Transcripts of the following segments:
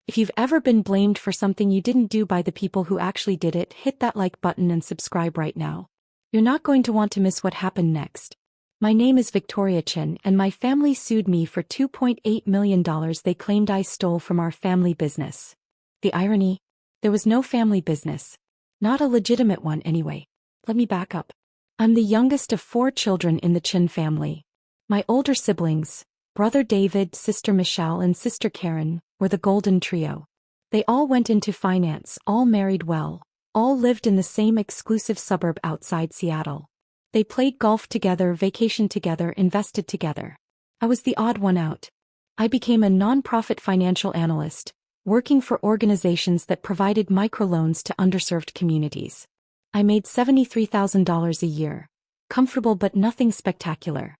If you've ever been blamed for something you didn't do by the people who actually did it, hit that like button and subscribe right now. You're not going to want to miss what happened next. My name is Victoria Chin, and my family sued me for $2.8 million they claimed I stole from our family business. The irony? There was no family business. Not a legitimate one anyway. Let me back up. I'm the youngest of 4 children in the Chin family. My older siblings, brother David, sister Michelle, and sister Karen, were the golden trio. They all went into finance, all married well, all lived in the same exclusive suburb outside Seattle. They played golf together, vacationed together, invested together. I was the odd one out. I became a non-profit financial analyst, working for organizations that provided microloans to underserved communities. I made $73,000 a year. Comfortable but nothing spectacular.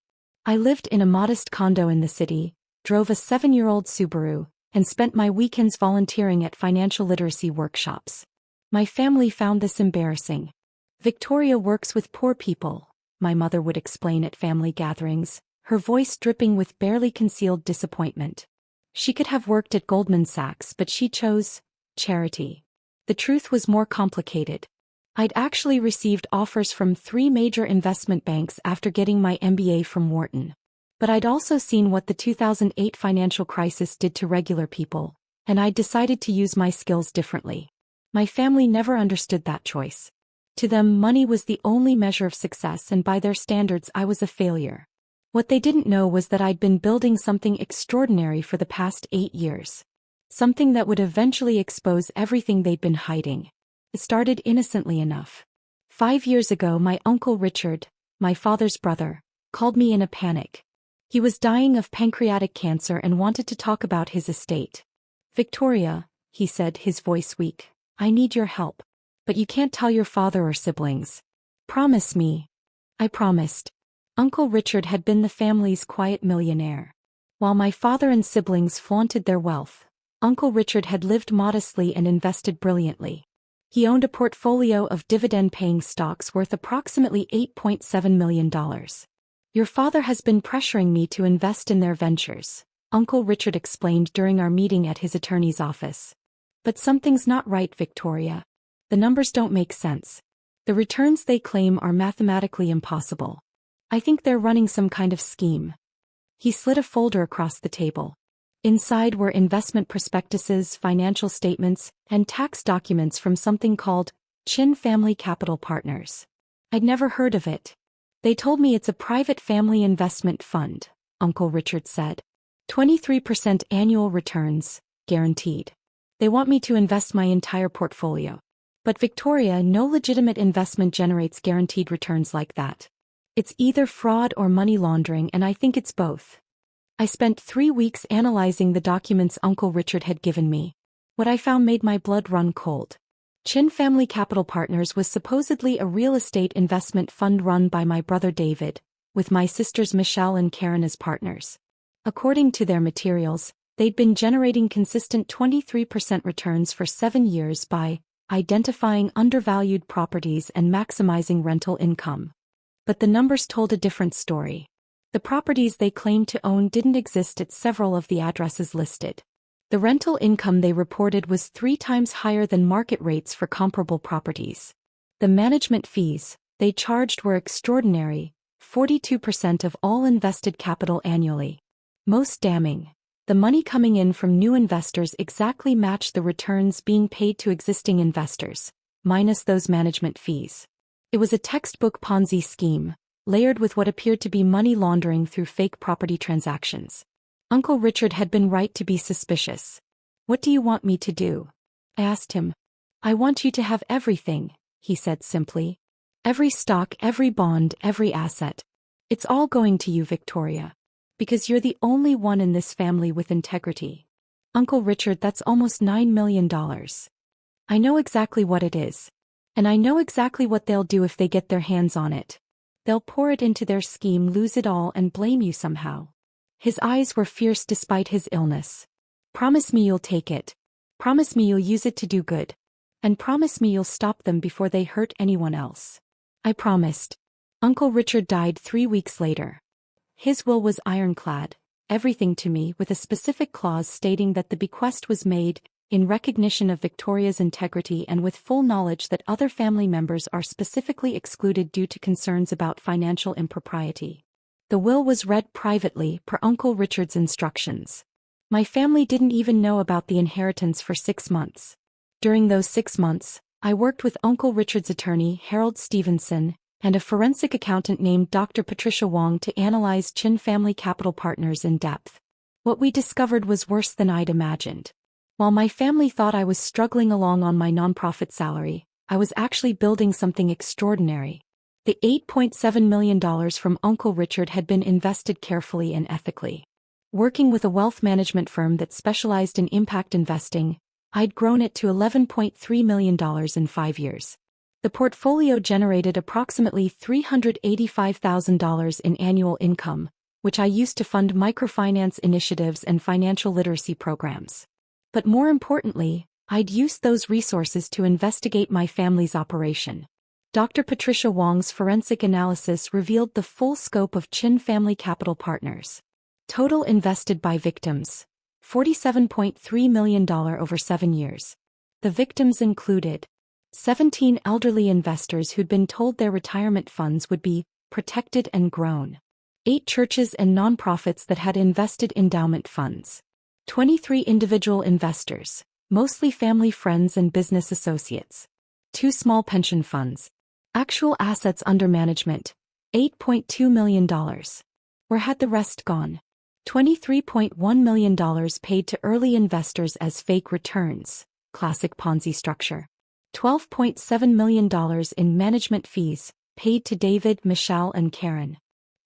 I lived in a modest condo in the city, drove a 7-year-old Subaru, and spent my weekends volunteering at financial literacy workshops. My family found this embarrassing. Victoria works with poor people, my mother would explain at family gatherings, her voice dripping with barely concealed disappointment. She could have worked at Goldman Sachs, but she chose charity. The truth was more complicated. I'd actually received offers from 3 major investment banks after getting my MBA from Wharton. But I'd also seen what the 2008 financial crisis did to regular people, and I'd decided to use my skills differently. My family never understood that choice. To them, money was the only measure of success, and by their standards I was a failure. What they didn't know was that I'd been building something extraordinary for the past 8 years. Something that would eventually expose everything they'd been hiding. It started innocently enough. 5 years ago, my uncle Richard, my father's brother, called me in a panic. He was dying of pancreatic cancer and wanted to talk about his estate. "Victoria," he said, his voice weak, "I need your help. But you can't tell your father or siblings. Promise me." I promised. Uncle Richard had been the family's quiet millionaire. While my father and siblings flaunted their wealth, Uncle Richard had lived modestly and invested brilliantly. He owned a portfolio of dividend-paying stocks worth approximately $8.7 million. "Your father has been pressuring me to invest in their ventures," Uncle Richard explained during our meeting at his attorney's office. "But something's not right, Victoria. The numbers don't make sense. The returns they claim are mathematically impossible. I think they're running some kind of scheme." He slid a folder across the table. Inside were investment prospectuses, financial statements, and tax documents from something called Chin Family Capital Partners. I'd never heard of it. "They told me it's a private family investment fund," Uncle Richard said. 23% annual returns, guaranteed. They want me to invest my entire portfolio. But Victoria, no legitimate investment generates guaranteed returns like that. It's either fraud or money laundering, and I think it's both. I spent 3 weeks analyzing the documents Uncle Richard had given me. What I found made my blood run cold. Chin Family Capital Partners was supposedly a real estate investment fund run by my brother David, with my sisters Michelle and Karen as partners. According to their materials, they'd been generating consistent 23% returns for 7 years by identifying undervalued properties and maximizing rental income. But the numbers told a different story. The properties they claimed to own didn't exist at several of the addresses listed. The rental income they reported was 3 times higher than market rates for comparable properties. The management fees they charged were extraordinary, 42% of all invested capital annually. Most damning, the money coming in from new investors exactly matched the returns being paid to existing investors, minus those management fees. It was a textbook Ponzi scheme, layered with what appeared to be money laundering through fake property transactions. Uncle Richard had been right to be suspicious. "What do you want me to do?" I asked him. "I want you to have everything," he said simply. "Every stock, every bond, every asset. It's all going to you, Victoria. Because you're the only one in this family with integrity." "Uncle Richard, that's almost $9 million. I know exactly what it is. And I know exactly what they'll do if they get their hands on it. They'll pour it into their scheme, lose it all, and blame you somehow." His eyes were fierce despite his illness. "Promise me you'll take it. Promise me you'll use it to do good. And promise me you'll stop them before they hurt anyone else." I promised. Uncle Richard died 3 weeks later. His will was ironclad, everything to me, with a specific clause stating that the bequest was made in recognition of Victoria's integrity and with full knowledge that other family members are specifically excluded due to concerns about financial impropriety. The will was read privately per Uncle Richard's instructions. My family didn't even know about the inheritance for 6 months. During those 6 months, I worked with Uncle Richard's attorney, Harold Stevenson, and a forensic accountant named Dr. Patricia Wong to analyze Chin Family Capital Partners in depth. What we discovered was worse than I'd imagined. While my family thought I was struggling along on my nonprofit salary, I was actually building something extraordinary. The $8.7 million from Uncle Richard had been invested carefully and ethically. Working with a wealth management firm that specialized in impact investing, I'd grown it to $11.3 million in 5 years. The portfolio generated approximately $385,000 in annual income, which I used to fund microfinance initiatives and financial literacy programs. But more importantly, I'd used those resources to investigate my family's operation. Dr. Patricia Wong's forensic analysis revealed the full scope of Chin Family Capital Partners. Total invested by victims: $47.3 million over 7 years. The victims included 17 elderly investors who'd been told their retirement funds would be protected and grown, 8 churches and nonprofits that had invested endowment funds, 23 individual investors, mostly family friends and business associates, 2 small pension funds. Actual assets under management: $8.2 million. Where had the rest gone? $23.1 million paid to early investors as fake returns, classic Ponzi structure. $12.7 million in management fees, paid to David, Michelle, and Karen.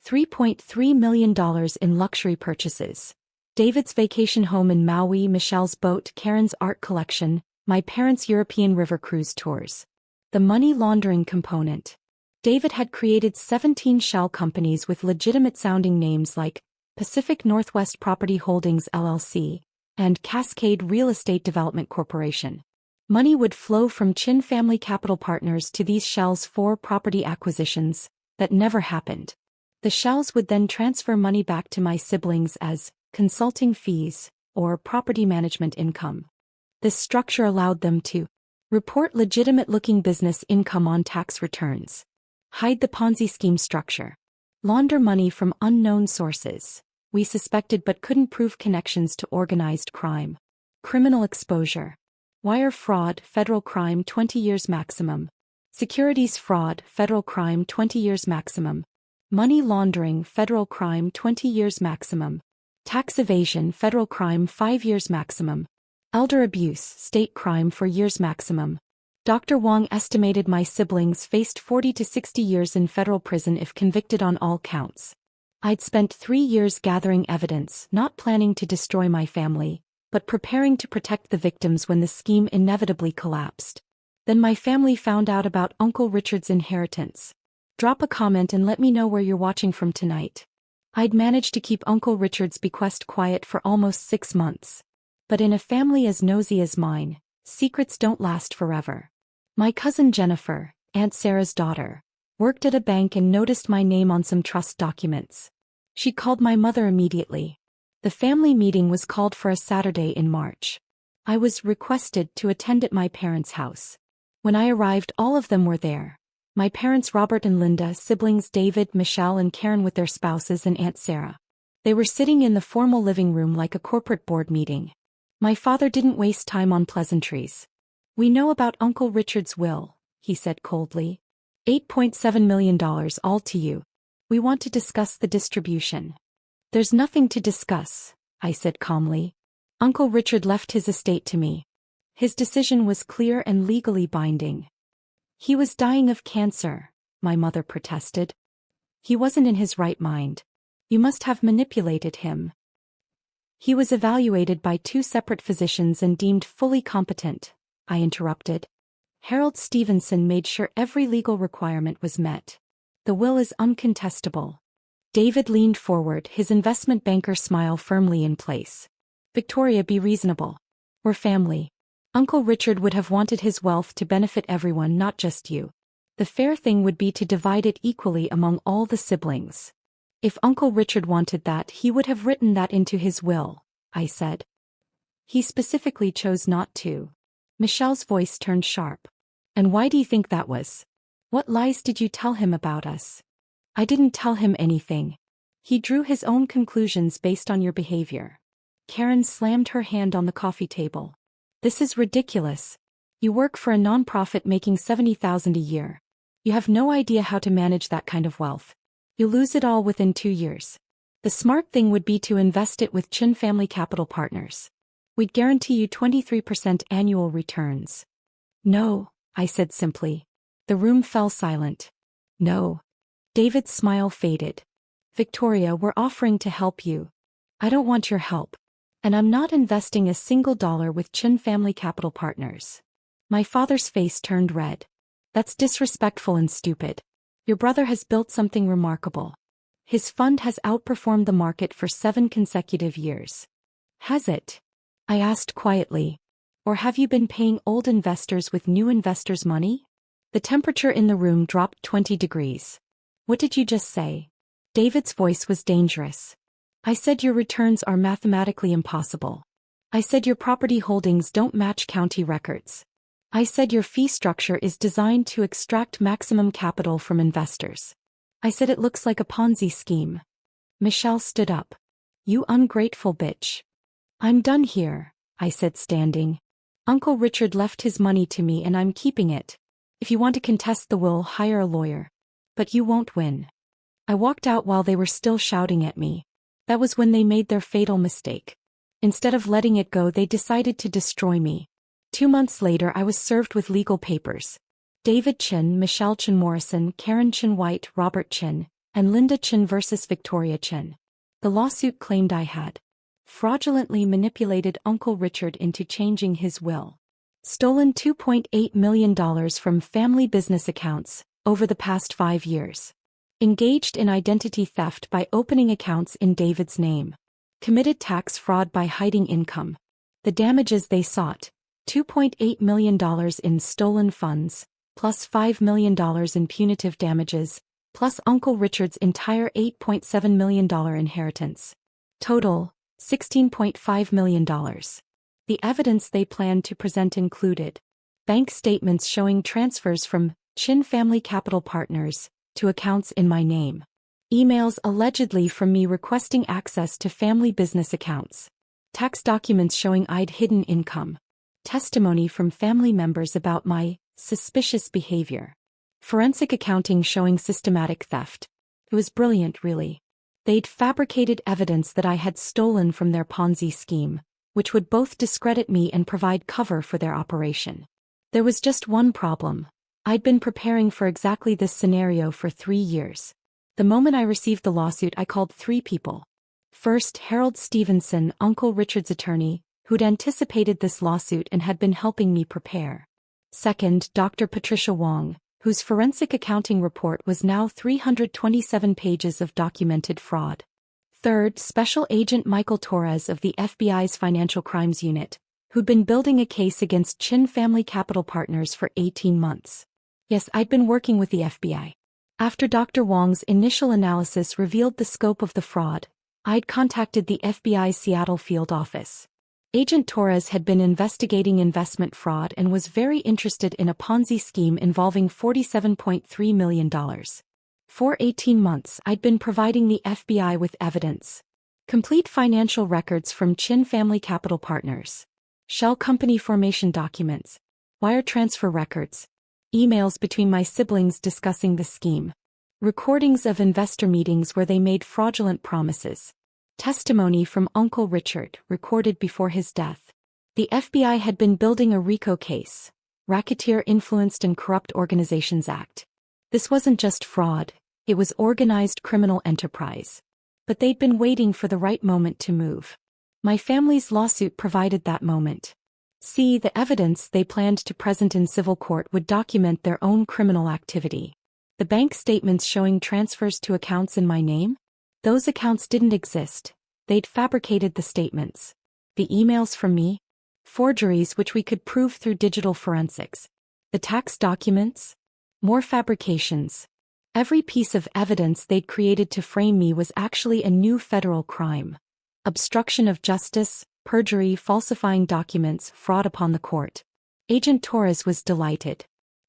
$3.3 million in luxury purchases: David's vacation home in Maui, Michelle's boat, Karen's art collection, my parents' European river cruise tours. The money laundering component: David had created 17 shell companies with legitimate-sounding names like Pacific Northwest Property Holdings LLC and Cascade Real Estate Development Corporation. Money would flow from Chin Family Capital Partners to these shells for property acquisitions that never happened. The shells would then transfer money back to my siblings as consulting fees or property management income. This structure allowed them to report legitimate-looking business income on tax returns, hide the Ponzi scheme structure, launder money from unknown sources we suspected but couldn't prove connections to organized crime, criminal exposure, wire fraud, federal crime 20 years maximum, securities fraud, federal crime 20 years maximum, money laundering, federal crime 20 years maximum, tax evasion, federal crime 5 years maximum, elder abuse, state crime 4 years maximum. Dr. Wong estimated my siblings faced 40 to 60 years in federal prison if convicted on all counts. I'd spent 3 years gathering evidence, not planning to destroy my family, but preparing to protect the victims when the scheme inevitably collapsed. Then my family found out about Uncle Richard's inheritance. Drop a comment and let me know where you're watching from tonight. I'd managed to keep Uncle Richard's bequest quiet for almost 6 months. But in a family as nosy as mine, secrets don't last forever. My cousin Jennifer, Aunt Sarah's daughter, worked at a bank and noticed my name on some trust documents. She called my mother immediately. The family meeting was called for a Saturday in March. I was requested to attend at my parents' house. When I arrived, all of them were there. My parents Robert and Linda, siblings David, Michelle, and Karen with their spouses, and Aunt Sarah. They were sitting in the formal living room like a corporate board meeting. My father didn't waste time on pleasantries. "We know about Uncle Richard's will," he said coldly. $8.7 million all to you. We want to discuss the distribution." "There's nothing to discuss," I said calmly. "Uncle Richard left his estate to me. His decision was clear and legally binding." "He was dying of cancer," my mother protested. "He wasn't in his right mind. You must have manipulated him." "He was evaluated by 2 separate physicians and deemed fully competent," I interrupted. "Harold Stevenson made sure every legal requirement was met. The will is uncontestable." David leaned forward, his investment banker smile firmly in place. "Victoria, be reasonable. We're family. Uncle Richard would have wanted his wealth to benefit everyone, not just you. The fair thing would be to divide it equally among all the siblings. If Uncle Richard wanted that, he would have written that into his will," I said. He specifically chose not to. Michelle's voice turned sharp. And why do you think that was? What lies did you tell him about us? I didn't tell him anything. He drew his own conclusions based on your behavior. Karen slammed her hand on the coffee table. This is ridiculous. You work for a nonprofit making $70,000 a year. You have no idea how to manage that kind of wealth. You'll lose it all within 2 years. The smart thing would be to invest it with Chin Family Capital Partners. We'd guarantee you 23% annual returns. No, I said simply. The room fell silent. No. David's smile faded. Victoria, we're offering to help you. I don't want your help. And I'm not investing a single dollar with Chin Family Capital Partners. My father's face turned red. That's disrespectful and stupid. Your brother has built something remarkable. His fund has outperformed the market for 7 consecutive years. Has it? I asked quietly. Or have you been paying old investors with new investors' money? The temperature in the room dropped 20 degrees. What did you just say? David's voice was dangerous. I said your returns are mathematically impossible. I said your property holdings don't match county records. I said your fee structure is designed to extract maximum capital from investors. I said it looks like a Ponzi scheme. Michelle stood up. You ungrateful bitch. I'm done here, I said standing. Uncle Richard left his money to me and I'm keeping it. If you want to contest the will, hire a lawyer. But you won't win. I walked out while they were still shouting at me. That was when they made their fatal mistake. Instead of letting it go, they decided to destroy me. 2 months later, I was served with legal papers. David Chin, Michelle Chin Morrison, Karen Chin White, Robert Chin, and Linda Chin versus Victoria Chin. The lawsuit claimed I had fraudulently manipulated Uncle Richard into changing his will. Stolen $2.8 million from family business accounts over the past 5 years. Engaged in identity theft by opening accounts in David's name. Committed tax fraud by hiding income. The damages they sought, $2.8 million in stolen funds, plus $5 million in punitive damages, plus Uncle Richard's entire $8.7 million inheritance. Total, $16.5 million. The evidence they planned to present included bank statements showing transfers from Chin Family Capital Partners to accounts in my name. Emails allegedly from me requesting access to family business accounts. Tax documents showing I'd hidden income. Testimony from family members about my suspicious behavior. Forensic accounting showing systematic theft. It was brilliant, really. They'd fabricated evidence that I had stolen from their Ponzi scheme, which would both discredit me and provide cover for their operation. There was just one problem. I'd been preparing for exactly this scenario for 3 years. The moment I received the lawsuit, I called 3 people. First, Harold Stevenson, Uncle Richard's attorney, who'd anticipated this lawsuit and had been helping me prepare. Second, Dr. Patricia Wong, whose forensic accounting report was now 327 pages of documented fraud. Third, Special Agent Michael Torres of the FBI's Financial Crimes Unit, who'd been building a case against Chin Family Capital Partners for 18 months. Yes, I'd been working with the FBI. After Dr. Wong's initial analysis revealed the scope of the fraud, I'd contacted the FBI's Seattle field office. Agent Torres had been investigating investment fraud and was very interested in a Ponzi scheme involving $47.3 million. For 18 months, I'd been providing the FBI with evidence. Complete financial records from Chin Family Capital Partners. Shell company formation documents. Wire transfer records. Emails between my siblings discussing the scheme. Recordings of investor meetings where they made fraudulent promises. Testimony from Uncle Richard, recorded before his death. The FBI had been building a RICO case, Racketeer Influenced and Corrupt Organizations Act. This wasn't just fraud, it was organized criminal enterprise. But they'd been waiting for the right moment to move. My family's lawsuit provided that moment. See, the evidence they planned to present in civil court would document their own criminal activity. The bank statements showing transfers to accounts in my name? Those accounts didn't exist. They'd fabricated the statements. The emails from me? Forgeries which we could prove through digital forensics. The tax documents? More fabrications. Every piece of evidence they'd created to frame me was actually a new federal crime. Obstruction of justice, perjury, falsifying documents, fraud upon the court. Agent Torres was delighted.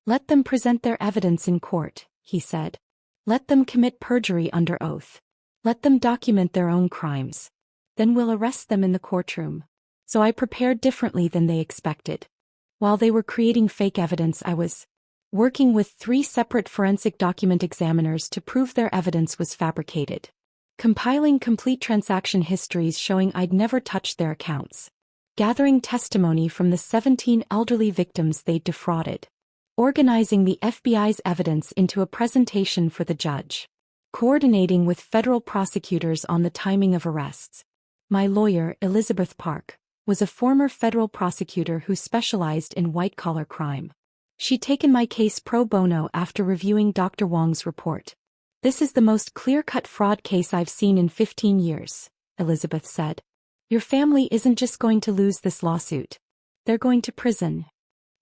Let them present their evidence in court, he said. Let them commit perjury under oath. Let them document their own crimes. Then we'll arrest them in the courtroom. So I prepared differently than they expected. While they were creating fake evidence, I was working with 3 separate forensic document examiners to prove their evidence was fabricated. Compiling complete transaction histories showing I'd never touched their accounts. Gathering testimony from the 17 elderly victims they'd defrauded. Organizing the FBI's evidence into a presentation for the judge. Coordinating with federal prosecutors on the timing of arrests. My lawyer, Elizabeth Park, was a former federal prosecutor who specialized in white-collar crime. She'd taken my case pro bono after reviewing Dr. Wong's report. This is the most clear-cut fraud case I've seen in 15 years, Elizabeth said. Your family isn't just going to lose this lawsuit. They're going to prison.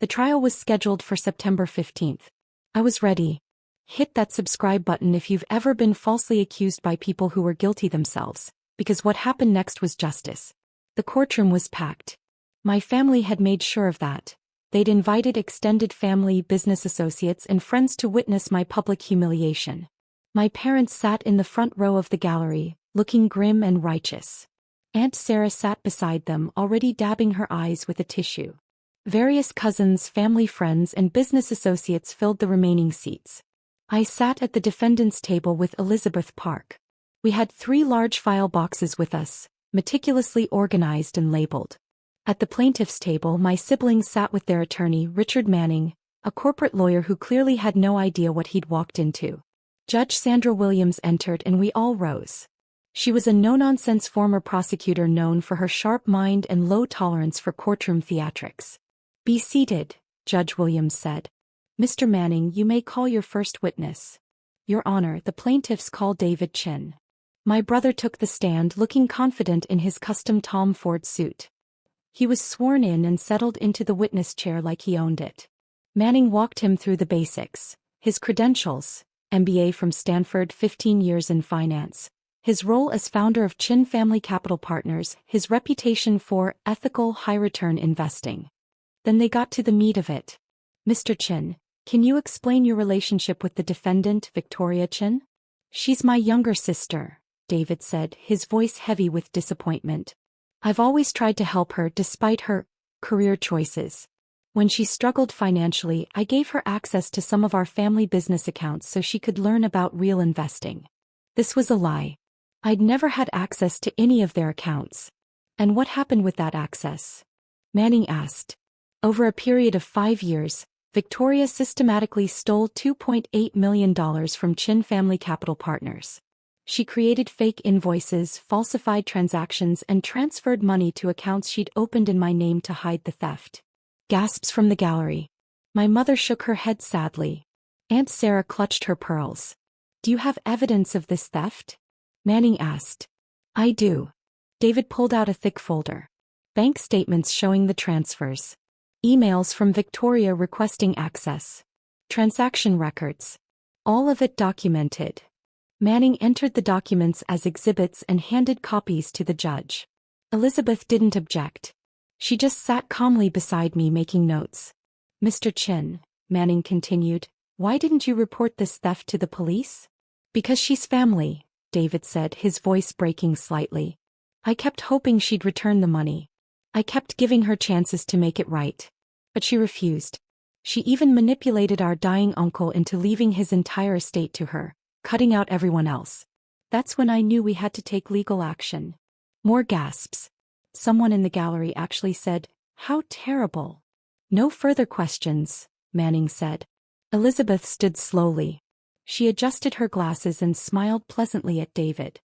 The trial was scheduled for September 15th. I was ready. Hit that subscribe button if you've ever been falsely accused by people who were guilty themselves, because what happened next was justice. The courtroom was packed. My family had made sure of that. They'd invited extended family, business associates, and friends to witness my public humiliation. My parents sat in the front row of the gallery, looking grim and righteous. Aunt Sarah sat beside them, already dabbing her eyes with a tissue. Various cousins, family friends, and business associates filled the remaining seats. I sat at the defendant's table with Elizabeth Park. We had 3 large file boxes with us, meticulously organized and labeled. At the plaintiff's table, my siblings sat with their attorney, Richard Manning, a corporate lawyer who clearly had no idea what he'd walked into. Judge Sandra Williams entered and we all rose. She was a no-nonsense former prosecutor known for her sharp mind and low tolerance for courtroom theatrics. Be seated, Judge Williams said. Mr. Manning, you may call your first witness. Your Honor, the plaintiffs call David Chin. My brother took the stand, looking confident in his custom Tom Ford suit. He was sworn in and settled into the witness chair like he owned it. Manning walked him through the basics, his credentials, MBA from Stanford, 15 years in finance, his role as founder of Chin Family Capital Partners, his reputation for ethical high-return investing. Then they got to the meat of it. Mr. Chin, can you explain your relationship with the defendant, Victoria Chin? She's my younger sister, David said, his voice heavy with disappointment. I've always tried to help her despite her career choices. When she struggled financially, I gave her access to some of our family business accounts so she could learn about real investing. This was a lie. I'd never had access to any of their accounts. And what happened with that access? Manning asked. Over a period of 5 years, Victoria systematically stole $2.8 million from Chin Family Capital Partners. She created fake invoices, falsified transactions, and transferred money to accounts she'd opened in my name to hide the theft. Gasps from the gallery. My mother shook her head sadly. Aunt Sarah clutched her pearls. Do you have evidence of this theft? Manning asked. I do. David pulled out a thick folder. Bank statements showing the transfers. Emails from Victoria requesting access. Transaction records. All of it documented. Manning entered the documents as exhibits and handed copies to the judge. Elizabeth didn't object. She just sat calmly beside me making notes. Mr. Chin, Manning continued, why didn't you report this theft to the police? Because she's family, David said, his voice breaking slightly. I kept hoping she'd return the money. I kept giving her chances to make it right. But she refused. She even manipulated our dying uncle into leaving his entire estate to her, cutting out everyone else. That's when I knew we had to take legal action. More gasps. Someone in the gallery actually said, how terrible. No further questions, Manning said. Elizabeth stood slowly. She adjusted her glasses and smiled pleasantly at David.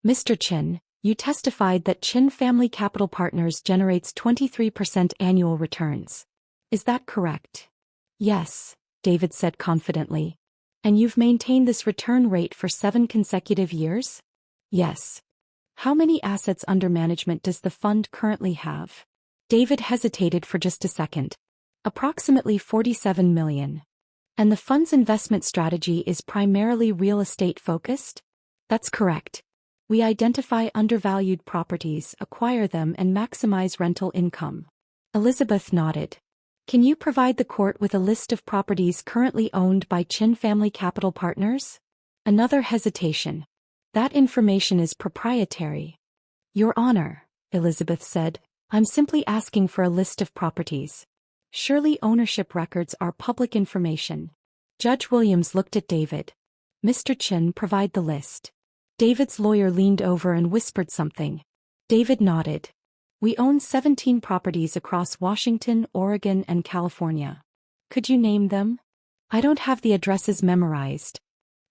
Mr. Chin, you testified that Chin Family Capital Partners generates 23% annual returns. Is that correct? Yes, David said confidently. And you've maintained this return rate for 7 consecutive years? Yes. How many assets under management does the fund currently have? David hesitated for just a second. Approximately 47 million. And the fund's investment strategy is primarily real estate focused? That's correct. We identify undervalued properties, acquire them and maximize rental income. Elizabeth nodded. Can you provide the court with a list of properties currently owned by Chin Family Capital Partners? Another hesitation. That information is proprietary. Your Honor, Elizabeth said, I'm simply asking for a list of properties. Surely ownership records are public information. Judge Williams looked at David. Mr. Chin, provide the list. David's lawyer leaned over and whispered something. David nodded. We own 17 properties across Washington, Oregon, and California. Could you name them? I don't have the addresses memorized.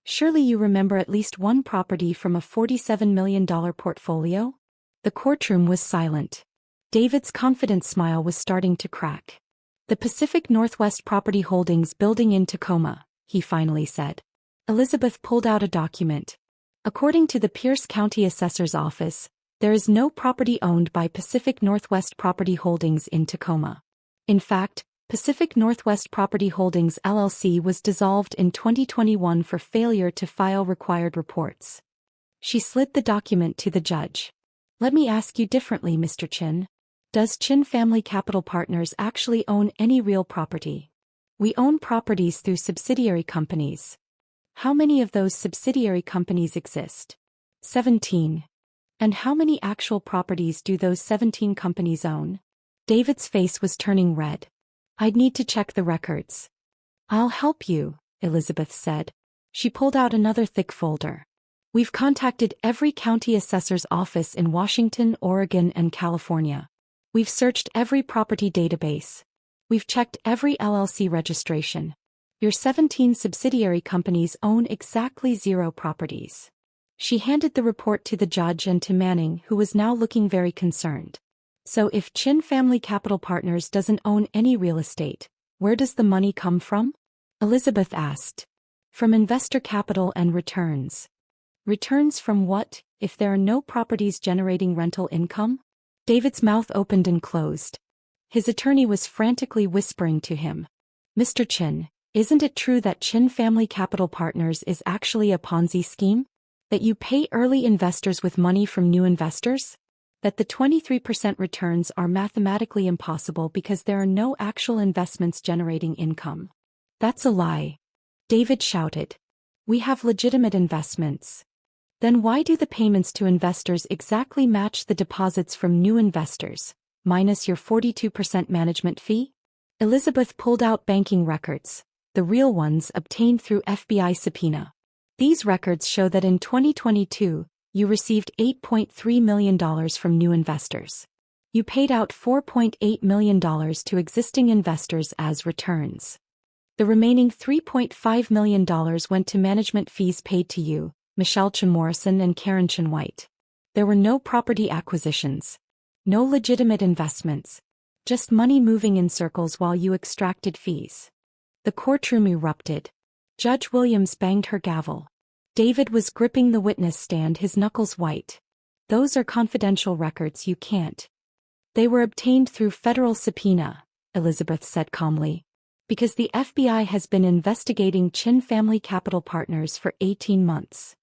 Surely you remember at least one property from a $47 million portfolio? The courtroom was silent. David's confident smile was starting to crack. The Pacific Northwest Property Holdings building in Tacoma, he finally said. Elizabeth pulled out a document. According to the Pierce County Assessor's Office, there is no property owned by Pacific Northwest Property Holdings in Tacoma. In fact, Pacific Northwest Property Holdings LLC was dissolved in 2021 for failure to file required reports. She slid the document to the judge. Let me ask you differently, Mr. Chin. Does Chin Family Capital Partners actually own any real property? We own properties through subsidiary companies. How many of those subsidiary companies exist? 17. And how many actual properties do those 17 companies own? David's face was turning red. I'd need to check the records. I'll help you, Elizabeth said. She pulled out another thick folder. We've contacted every county assessor's office in Washington, Oregon, and California. We've searched every property database. We've checked every LLC registration. Your 17 subsidiary companies own exactly 0 properties. She handed the report to the judge and to Manning, who was now looking very concerned. So if Chin Family Capital Partners doesn't own any real estate, where does the money come from? Elizabeth asked. From investor capital and returns. Returns from what, if there are no properties generating rental income? David's mouth opened and closed. His attorney was frantically whispering to him. Mr. Chin, isn't it true that Chin Family Capital Partners is actually a Ponzi scheme? That you pay early investors with money from new investors? That the 23% returns are mathematically impossible because there are no actual investments generating income? That's a lie. David shouted. We have legitimate investments. Then why do the payments to investors exactly match the deposits from new investors, minus your 42% management fee? Elizabeth pulled out banking records, the real ones obtained through FBI subpoena. These records show that in 2022, you received $8.3 million from new investors. You paid out $4.8 million to existing investors as returns. The remaining $3.5 million went to management fees paid to you, Michelle Chin Morrison and Karen Chin White. There were no property acquisitions. No legitimate investments. Just money moving in circles while you extracted fees. The courtroom erupted. Judge Williams banged her gavel. David was gripping the witness stand, his knuckles white. Those are confidential records, you can't. They were obtained through federal subpoena, Elizabeth said calmly. Because the FBI has been investigating Chin Family Capital Partners for 18 months.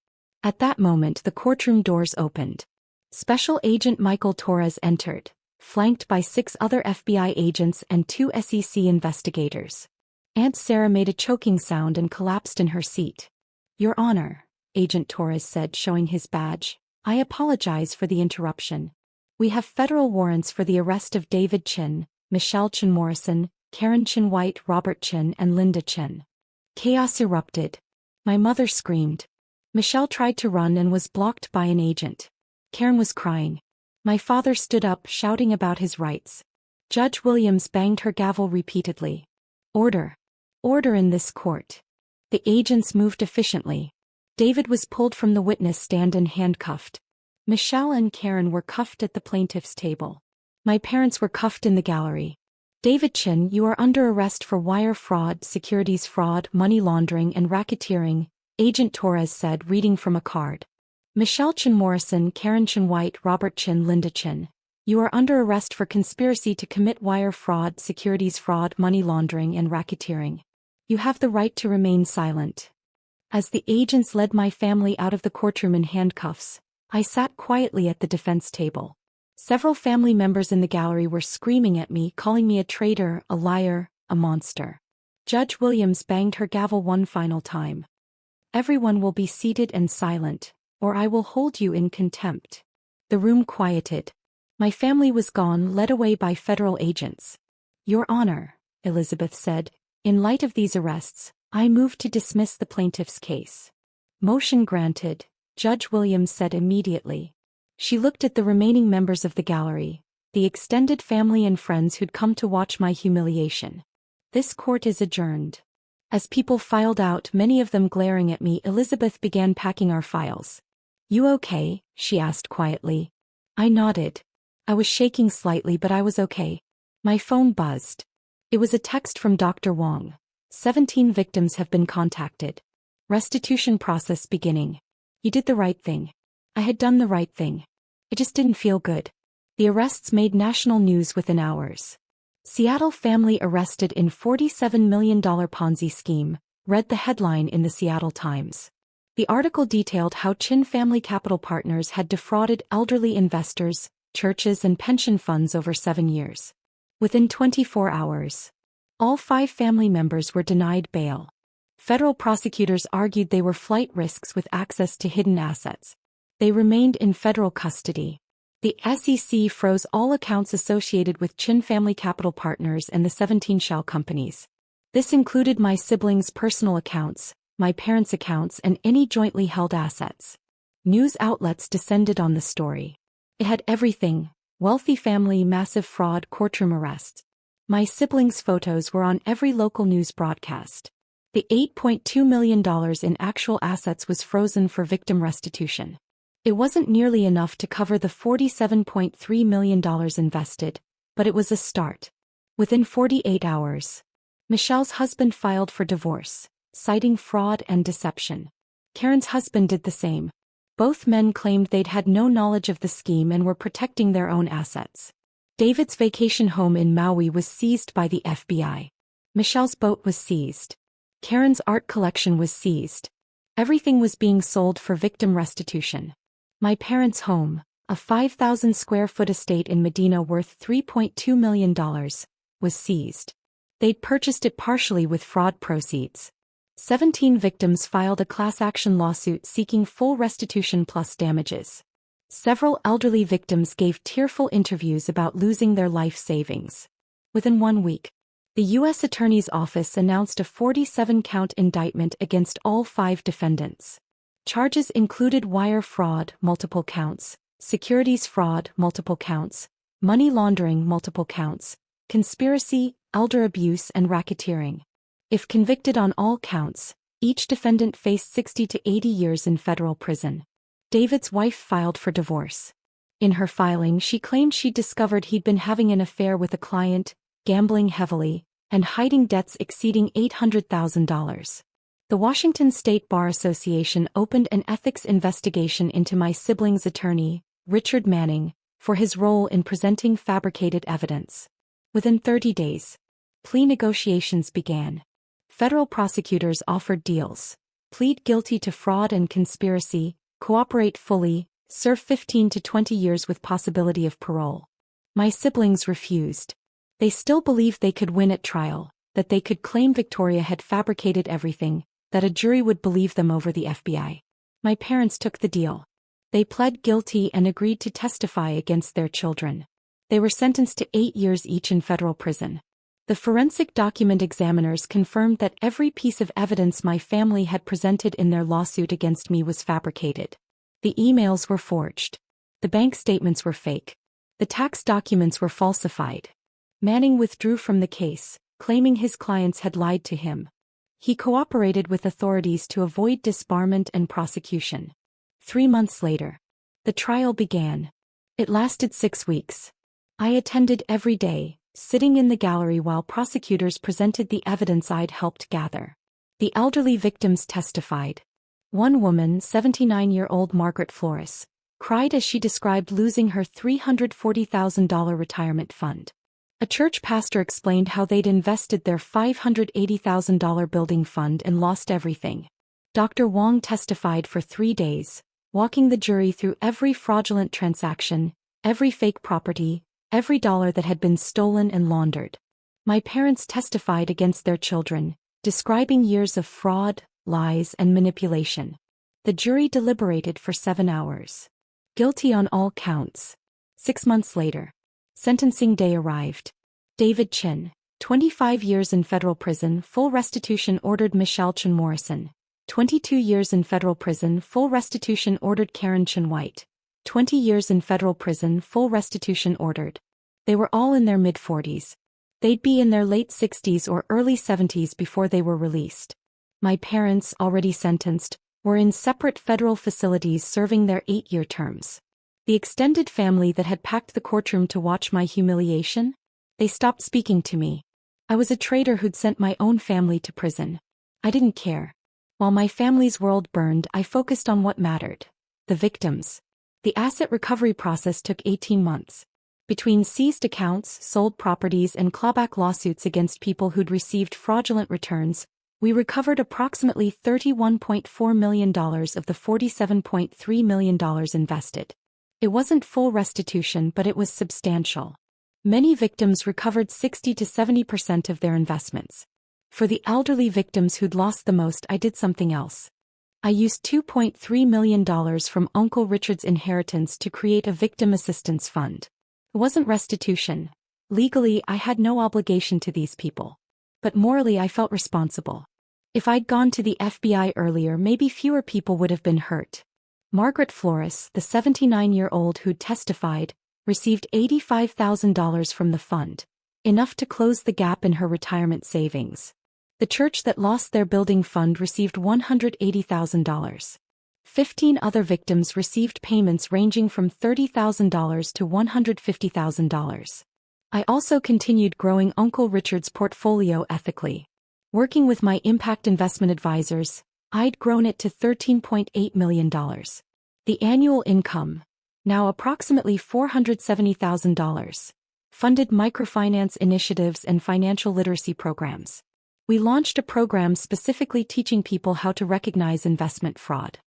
At that moment the courtroom doors opened. Special Agent Michael Torres entered, flanked by 6 other FBI agents and 2 SEC investigators. Aunt Sarah made a choking sound and collapsed in her seat. Your Honor, Agent Torres said, showing his badge, I apologize for the interruption. We have federal warrants for the arrest of David Chin, Michelle Chin Morrison, Karen Chin White, Robert Chin, and Linda Chin. Chaos erupted. My mother screamed. Michelle tried to run and was blocked by an agent. Karen was crying. My father stood up, shouting about his rights. Judge Williams banged her gavel repeatedly. Order. Order in this court. The agents moved efficiently. David was pulled from the witness stand and handcuffed. Michelle and Karen were cuffed at the plaintiff's table. My parents were cuffed in the gallery. David Chin, you are under arrest for wire fraud, securities fraud, money laundering, and racketeering, Agent Torres said, reading from a card. Michelle Chin Morrison, Karen Chin White, Robert Chin, Linda Chin. You are under arrest for conspiracy to commit wire fraud, securities fraud, money laundering, and racketeering. You have the right to remain silent. As the agents led my family out of the courtroom in handcuffs, I sat quietly at the defense table. Several family members in the gallery were screaming at me, calling me a traitor, a liar, a monster. Judge Williams banged her gavel one final time. "Everyone will be seated and silent, or I will hold you in contempt." The room quieted. My family was gone, led away by federal agents. "Your Honor," Elizabeth said, "in light of these arrests, I move to dismiss the plaintiff's case." "Motion granted," Judge Williams said immediately. She looked at the remaining members of the gallery, the extended family and friends who'd come to watch my humiliation. "This court is adjourned." As people filed out, many of them glaring at me, Elizabeth began packing our files. "You okay?" she asked quietly. I nodded. I was shaking slightly, but I was okay. My phone buzzed. It was a text from Dr. Wong. 17 victims have been contacted. Restitution process beginning. You did the right thing. I had done the right thing. It just didn't feel good. The arrests made national news within hours. Seattle family arrested in $47 million Ponzi scheme, read the headline in the Seattle Times. The article detailed how Chin Family Capital Partners had defrauded elderly investors, churches and pension funds over 7 years. Within 24 hours, all 5 family members were denied bail. Federal prosecutors argued they were flight risks with access to hidden assets. They remained in federal custody. The SEC froze all accounts associated with Chin Family Capital Partners and the 17 shell companies. This included my siblings' personal accounts, my parents' accounts, and any jointly held assets. News outlets descended on the story. It had everything: wealthy family, massive fraud, courtroom arrests. My siblings' photos were on every local news broadcast. The $8.2 million in actual assets was frozen for victim restitution. It wasn't nearly enough to cover the $47.3 million invested, but it was a start. Within 48 hours, Michelle's husband filed for divorce, citing fraud and deception. Karen's husband did the same. Both men claimed they'd had no knowledge of the scheme and were protecting their own assets. David's vacation home in Maui was seized by the FBI. Michelle's boat was seized. Karen's art collection was seized. Everything was being sold for victim restitution. My parents' home, a 5,000 square foot estate in Medina worth $3.2 million, was seized. They'd purchased it partially with fraud proceeds. 17 victims filed a class action lawsuit seeking full restitution plus damages. Several elderly victims gave tearful interviews about losing their life savings. Within 1 week, the U.S. Attorney's Office announced a 47-count indictment against all 5 defendants. Charges included wire fraud, multiple counts, securities fraud, multiple counts, money laundering, multiple counts, conspiracy, elder abuse, and racketeering. If convicted on all counts, each defendant faced 60 to 80 years in federal prison. David's wife filed for divorce. In her filing, she claimed she'd discovered he'd been having an affair with a client, gambling heavily, and hiding debts exceeding $800,000. The Washington State Bar Association opened an ethics investigation into my siblings' attorney, Richard Manning, for his role in presenting fabricated evidence. Within 30 days, plea negotiations began. Federal prosecutors offered deals: plead guilty to fraud and conspiracy, cooperate fully, serve 15 to 20 years with possibility of parole. My siblings refused. They still believed they could win at trial, that they could claim Victoria had fabricated everything, that a jury would believe them over the FBI. My parents took the deal. They pled guilty and agreed to testify against their children. They were sentenced to 8 years each in federal prison. The forensic document examiners confirmed that every piece of evidence my family had presented in their lawsuit against me was fabricated. The emails were forged. The bank statements were fake. The tax documents were falsified. Manning withdrew from the case, claiming his clients had lied to him. He cooperated with authorities to avoid disbarment and prosecution. 3 months later, the trial began. It lasted 6 weeks. I attended every day, sitting in the gallery while prosecutors presented the evidence I'd helped gather. The elderly victims testified. One woman, 79-year-old Margaret Flores, cried as she described losing her $340,000 retirement fund. A church pastor explained how they'd invested their $580,000 building fund and lost everything. Dr. Wong testified for 3 days, walking the jury through every fraudulent transaction, every fake property, every dollar that had been stolen and laundered. My parents testified against their children, describing years of fraud, lies, and manipulation. The jury deliberated for 7 hours. Guilty on all counts. 6 months later. Sentencing day arrived. David Chin, 25 years in federal prison, full restitution ordered. Michelle Chin Morrison, 22 years in federal prison, full restitution ordered. Karen Chin White, 20 years in federal prison, full restitution ordered. They were all in their mid-40s. They'd be in their late 60s or early 70s before they were released. My parents, already sentenced, were in separate federal facilities serving their 8-year terms. The extended family that had packed the courtroom to watch my humiliation? They stopped speaking to me. I was a traitor who'd sent my own family to prison. I didn't care. While my family's world burned, I focused on what mattered. The victims. The asset recovery process took 18 months. Between seized accounts, sold properties, and clawback lawsuits against people who'd received fraudulent returns, we recovered approximately $31.4 million of the $47.3 million invested. It wasn't full restitution, but it was substantial. Many victims recovered 60 to 70% of their investments. For the elderly victims who'd lost the most, I did something else. I used $2.3 million from Uncle Richard's inheritance to create a victim assistance fund. It wasn't restitution. Legally, I had no obligation to these people. But morally, I felt responsible. If I'd gone to the FBI earlier, maybe fewer people would have been hurt. Margaret Flores, the 79-year-old who'd testified, received $85,000 from the fund, enough to close the gap in her retirement savings. The church that lost their building fund received $180,000. 15 other victims received payments ranging from $30,000 to $150,000. I also continued growing Uncle Richard's portfolio ethically. Working with my impact investment advisors, I'd grown it to $13.8 million. The annual income, now approximately $470,000, funded microfinance initiatives and financial literacy programs. We launched a program specifically teaching people how to recognize investment fraud.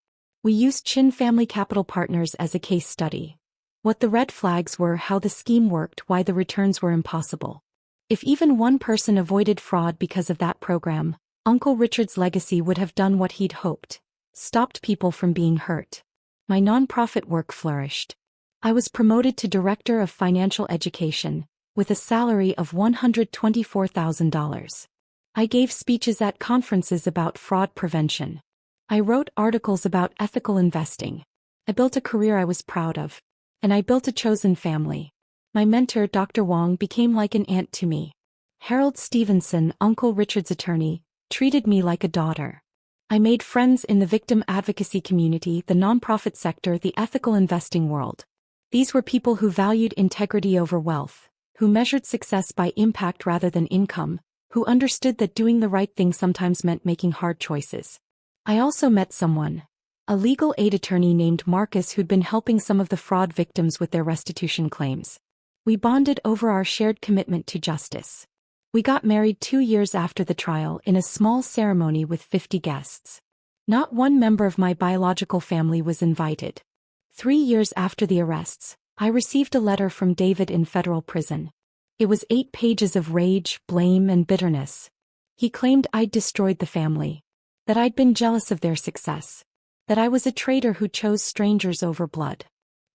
We used Chin Family Capital Partners as a case study. What the red flags were, how the scheme worked, why the returns were impossible. If even one person avoided fraud because of that program, Uncle Richard's legacy would have done what he'd hoped: stopped people from being hurt. My nonprofit work flourished. I was promoted to Director of Financial Education, with a salary of $124,000. I gave speeches at conferences about fraud prevention. I wrote articles about ethical investing. I built a career I was proud of. And I built a chosen family. My mentor, Dr. Wong, became like an aunt to me. Harold Stevenson, Uncle Richard's attorney, treated me like a daughter. I made friends in the victim advocacy community, the nonprofit sector, the ethical investing world. These were people who valued integrity over wealth, who measured success by impact rather than income, who understood that doing the right thing sometimes meant making hard choices. I also met someone, a legal aid attorney named Marcus, who'd been helping some of the fraud victims with their restitution claims. We bonded over our shared commitment to justice. We got married 2 years after the trial in a small ceremony with 50 guests. Not one member of my biological family was invited. 3 years after the arrests, I received a letter from David in federal prison. It was 8 pages of rage, blame, and bitterness. He claimed I'd destroyed the family, that I'd been jealous of their success, that I was a traitor who chose strangers over blood.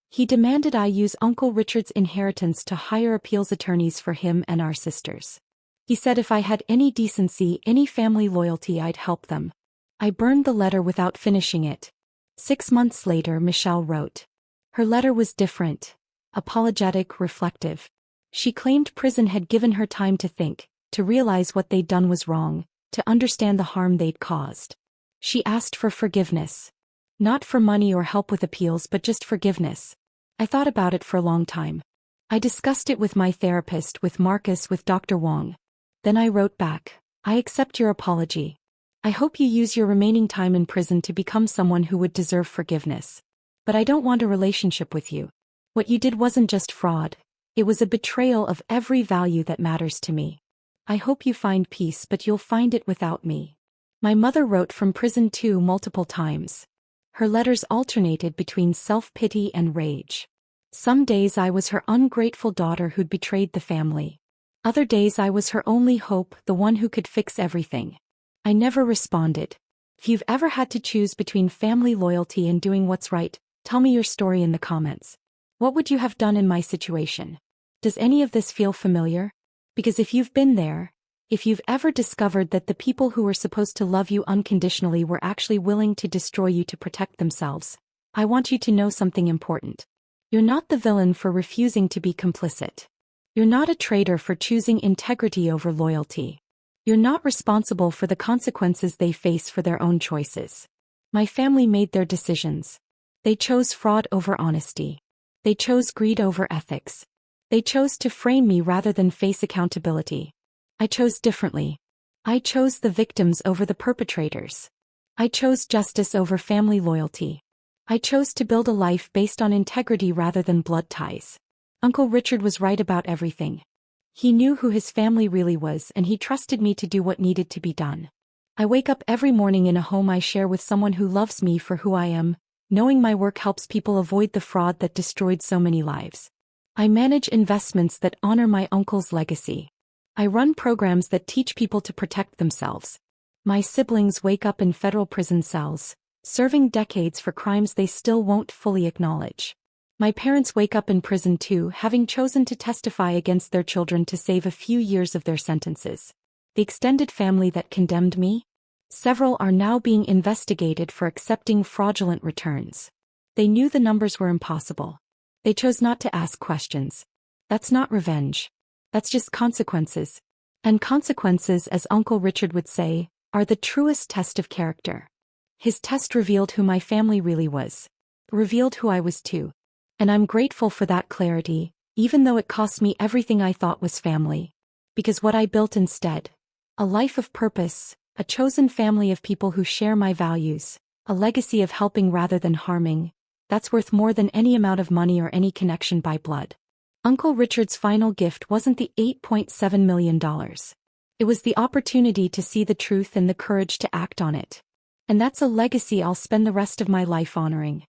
He demanded I use Uncle Richard's inheritance to hire appeals attorneys for him and our sisters. He said if I had any decency, any family loyalty, I'd help them. I burned the letter without finishing it. 6 months later, Michelle wrote. Her letter was different, apologetic, reflective. She claimed prison had given her time to think, to realize what they'd done was wrong, to understand the harm they'd caused. She asked for forgiveness. Not for money or help with appeals, but just forgiveness. I thought about it for a long time. I discussed it with my therapist, with Marcus, with Dr. Wong. Then I wrote back, I accept your apology. I hope you use your remaining time in prison to become someone who would deserve forgiveness. But I don't want a relationship with you. What you did wasn't just fraud. It was a betrayal of every value that matters to me. I hope you find peace, but you'll find it without me. My mother wrote from prison too, multiple times. Her letters alternated between self-pity and rage. Some days I was her ungrateful daughter who'd betrayed the family. Other days I was her only hope, the one who could fix everything. I never responded. If you've ever had to choose between family loyalty and doing what's right, tell me your story in the comments. What would you have done in my situation? Does any of this feel familiar? Because if you've been there, if you've ever discovered that the people who were supposed to love you unconditionally were actually willing to destroy you to protect themselves, I want you to know something important. You're not the villain for refusing to be complicit. You're not a traitor for choosing integrity over loyalty. You're not responsible for the consequences they face for their own choices. My family made their decisions. They chose fraud over honesty. They chose greed over ethics. They chose to frame me rather than face accountability. I chose differently. I chose the victims over the perpetrators. I chose justice over family loyalty. I chose to build a life based on integrity rather than blood ties. Uncle Richard was right about everything. He knew who his family really was, and he trusted me to do what needed to be done. I wake up every morning in a home I share with someone who loves me for who I am, knowing my work helps people avoid the fraud that destroyed so many lives. I manage investments that honor my uncle's legacy. I run programs that teach people to protect themselves. My siblings wake up in federal prison cells, serving decades for crimes they still won't fully acknowledge. My parents wake up in prison too, having chosen to testify against their children to save a few years of their sentences. The extended family that condemned me? Several are now being investigated for accepting fraudulent returns. They knew the numbers were impossible. They chose not to ask questions. That's not revenge. That's just consequences. And consequences, as Uncle Richard would say, are the truest test of character. His test revealed who my family really was. Revealed who I was too. And I'm grateful for that clarity, even though it cost me everything I thought was family. Because what I built instead, a life of purpose, a chosen family of people who share my values, a legacy of helping rather than harming, that's worth more than any amount of money or any connection by blood. Uncle Richard's final gift wasn't the $8.7 million. It was the opportunity to see the truth and the courage to act on it. And that's a legacy I'll spend the rest of my life honoring.